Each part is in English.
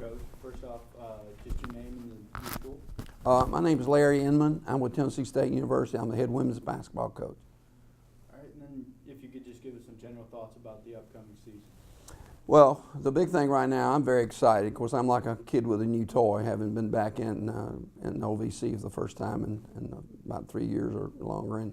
Coach. First off, just your name and the school. My name is Larry Inman. I'm with Tennessee State University. I'm the head women's basketball coach. All right, and then if you could just give us some general thoughts about the upcoming season. Well, the big thing right now, I'm very excited. Of course, I'm like a kid with a new toy, having been back in OVC for the first time in about 3 years or longer.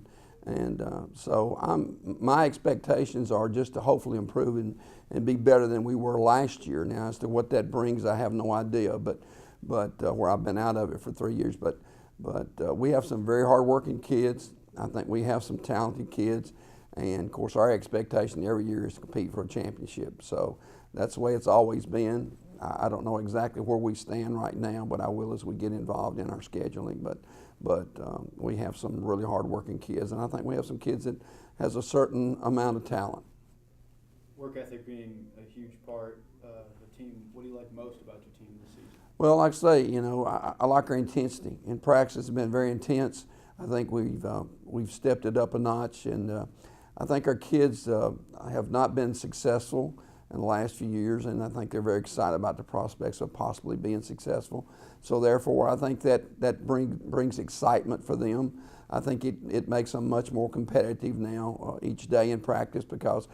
So my expectations are just to hopefully improve and be better than we were last year. Now, as to what that brings, I have no idea, but where I've been out of it for 3 years. But we have some very hard-working kids. I think we have some talented kids. And, of course, our expectation every year is to compete for a championship. So that's the way it's always been. I don't know exactly where we stand right now, but I will as we get involved in our scheduling. But we have some really hard-working kids, and I think we have some kids that has a certain amount of talent. Work ethic being a huge part of the team, what do you like most about your team this season? Well, like I say, you know, I like our intensity. In practice, it's been very intense. I think we've stepped it up a notch, and I think our kids have not been successful in the last few years, and I think they're very excited about the prospects of possibly being successful. So therefore, I think that brings excitement for them. I think it makes them much more competitive now each day in practice, because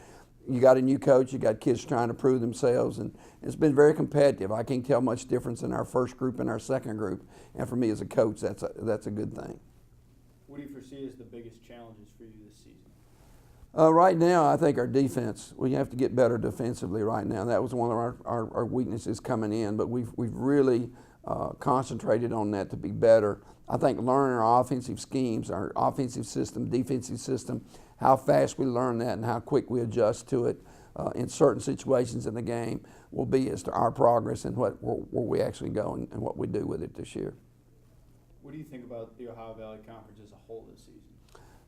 you got a new coach, you got kids trying to prove themselves, and it's been very competitive. I can't tell much difference in our first group and our second group, and for me as a coach, that's a good thing. What do you foresee as the biggest challenges for you this season? Right now, I think our defense, we have to get better defensively right now. That was one of our weaknesses coming in, but we've really concentrated on that to be better. I think learning our offensive schemes, our offensive system, defensive system, how fast we learn that and how quick we adjust to it in certain situations in the game will be as to our progress and where we actually go and what we do with it this year. What do you think about the Ohio Valley Conference as a whole this season?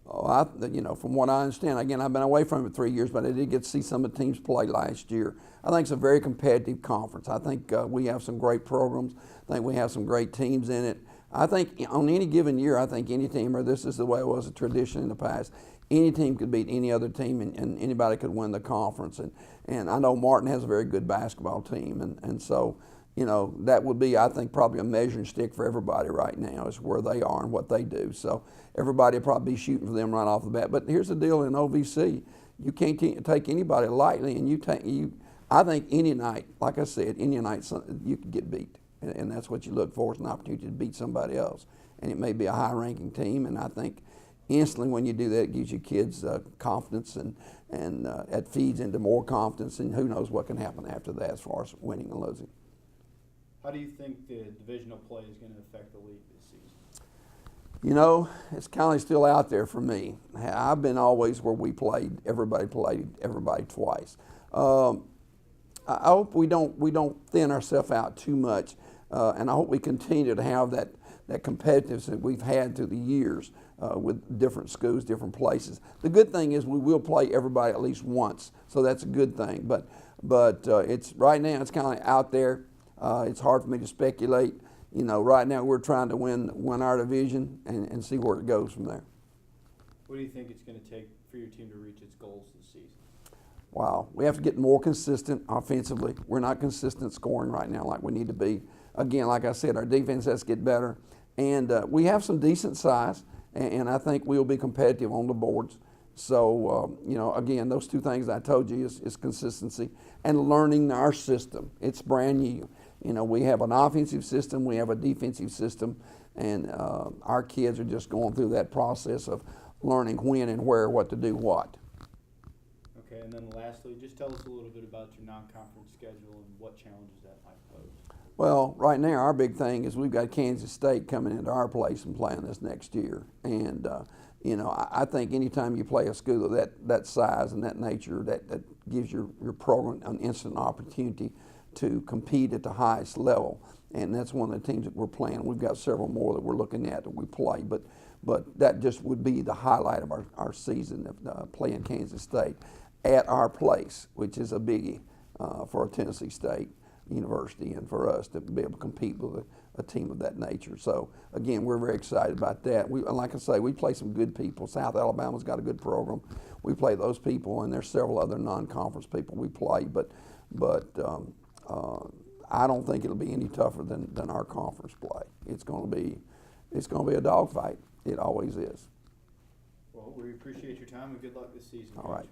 Oh, you know, from what I understand, again, I've been away from it 3 years, but I did get to see some of the teams play last year. I think it's a very competitive conference. I think we have some great programs. I think we have some great teams in it. I think on any given year, I think any team, or this is the way it was a tradition in the past, any team could beat any other team, and anybody could win the conference. And I know Martin has a very good basketball team, and so, you know, that would be, I think, probably a measuring stick for everybody right now is where they are and what they do. So everybody will probably be shooting for them right off the bat. But here's the deal in OVC. You can't take anybody lightly, and I think any night, like I said, any night you can get beat. And that's what you look for, is an opportunity to beat somebody else. And it may be a high-ranking team, and I think instantly when you do that, it gives you kids confidence, and it feeds into more confidence, and who knows what can happen after that as far as winning and losing. How do you think the divisional play is going to affect the league this season? You know, it's kind of still out there for me. I've been always where we played everybody twice. I hope we don't thin ourselves out too much, and I hope we continue to have that competitiveness that we've had through the years with different schools, different places. The good thing is we will play everybody at least once, so that's a good thing. But it's right now it's kind of out there. It's hard for me to speculate. You know, right now we're trying to win our division and see where it goes from there. What do you think it's going to take for your team to reach its goals this season? Wow, we have to get more consistent offensively. We're not consistent scoring right now like we need to be. Again, like I said, our defense has to get better. And we have some decent size, and I think we'll be competitive on the boards. So, you know, again, those two things I told you is consistency and learning our system. It's brand new. You know, we have an offensive system, we have a defensive system, and our kids are just going through that process of learning when and where, what to do what. Okay, and then lastly, just tell us a little bit about your non-conference schedule and what challenges that might pose. Well, right now our big thing is we've got Kansas State coming into our place and playing this next year. And, you know, I think anytime you play a school of that size and that nature, that gives your program an instant opportunity to compete at the highest level. And that's one of the teams that we're playing. We've got several more that we're looking at that we play. But that just would be the highlight of our season of playing Kansas State at our place, which is a biggie for a Tennessee State University and for us to be able to compete with a team of that nature. So again, we're very excited about that. Like I say, we play some good people. South Alabama's got a good program. We play those people, and there's several other non-conference people we play. But I don't think it'll be any tougher than our conference play. It's going to be a dogfight. It always is. Well, we appreciate your time and good luck this season. All right.